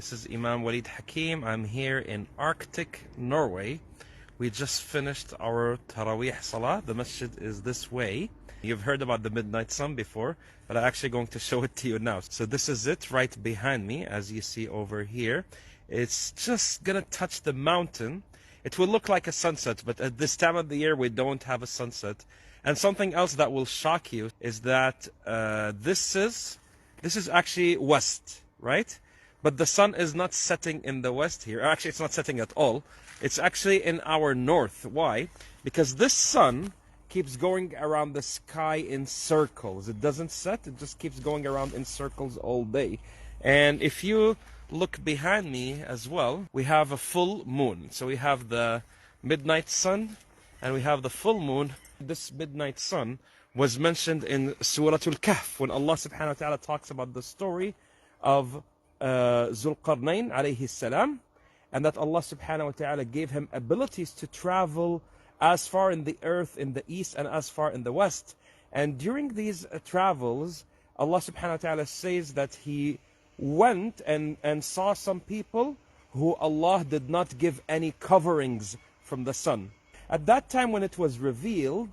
This is Imam Walid Hakim. I'm here in Arctic Norway. We just finished our Taraweeh Salah. The masjid is this way. You've heard about the midnight sun before, but I'm actually going to show it to you now. So this is it right behind me, as you see over here. It's just gonna touch the mountain. It will look like a sunset, but at this time of the year we don't have a sunset. And something else that will shock you is that this is actually west, right? But the sun is not setting in the west here. Actually, it's not setting at all. It's actually in our north. Why? Because this sun keeps going around the sky in circles. It doesn't set. It just keeps going around in circles all day. And if you look behind me as well, we have a full moon. So we have the midnight sun and we have the full moon. This midnight sun was mentioned in Surah Al-Kahf when Allah subhanahu wa ta'ala talks about the story of Zulqarnain alayhi salam, and that Allah subhanahu wa ta'ala gave him abilities to travel as far in the earth in the east and as far in the west. And during these travels, Allah subhanahu wa ta'ala says that he went and saw some people who Allah did not give any coverings from the sun. At that time when it was revealed,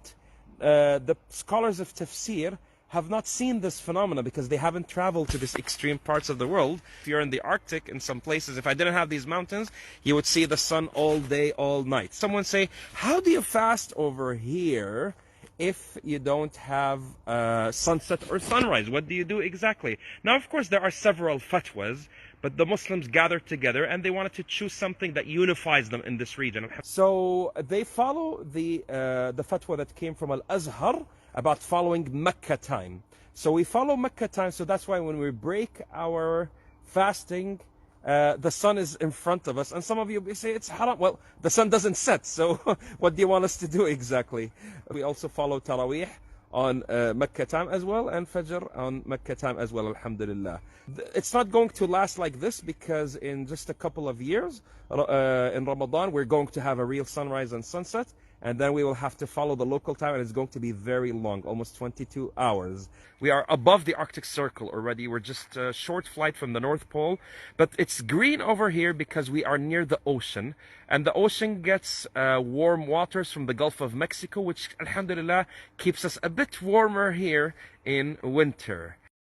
the scholars of tafsir have not seen this phenomena because they haven't traveled to these extreme parts of the world. If you're in the Arctic, in some places, if I didn't have these mountains, you would see the sun all day, all night. Someone say, how do you fast over here if you don't have sunset or sunrise? What do you do exactly? Now, of course, there are several fatwas, but the Muslims gathered together and they wanted to choose something that unifies them in this region. So they follow the fatwa that came from Al-Azhar about following Mecca time. So we follow Mecca time, so that's why when we break our fasting, the sun is in front of us. And some of you say it's haram. Well, the sun doesn't set, so what do you want us to do exactly? We also follow Taraweeh on Mecca time as well, and Fajr on Mecca time as well, alhamdulillah. It's not going to last like this because in just a couple of years, in Ramadan, we're going to have a real sunrise and sunset, and then we will have to follow the local time, and it's going to be very long, almost 22 hours. We are above the Arctic Circle already. We're just a short flight from the North Pole, but it's green over here because we are near the ocean, and the ocean gets warm waters from the Gulf of Mexico, which alhamdulillah keeps us a bit warmer here in winter.